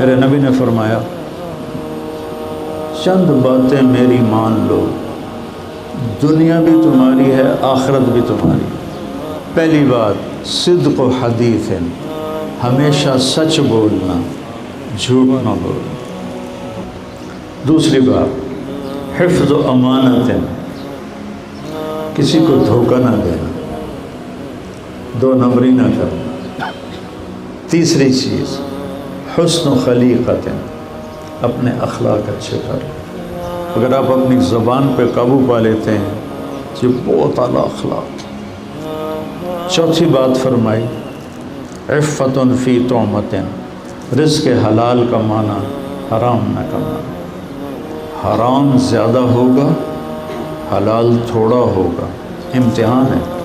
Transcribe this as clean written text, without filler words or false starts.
میرے نبی نے فرمایا چند باتیں میری مان لو، دنیا بھی تمہاری ہے، آخرت بھی تمہاری۔ پہلی بات صدق و حدیث، ہمیشہ سچ بولنا، جھوٹ نہ بولنا۔ دوسری بات حفظ و امانت، کسی کو دھوکہ نہ دینا، دو نمبری نہ کرنا۔ تیسری چیز حسن و خلیقت، اپنے اخلاق اچھے کر۔ اگر آپ اپنی زبان پہ قابو پا لیتے ہیں یہ بہت اعلیٰ اخلاق۔ چوتھی بات فرمائی عفت فی طعمت، رزق حلال کمانا، حرام نہ کمانا۔ حرام زیادہ ہوگا، حلال تھوڑا ہوگا، امتحان ہے۔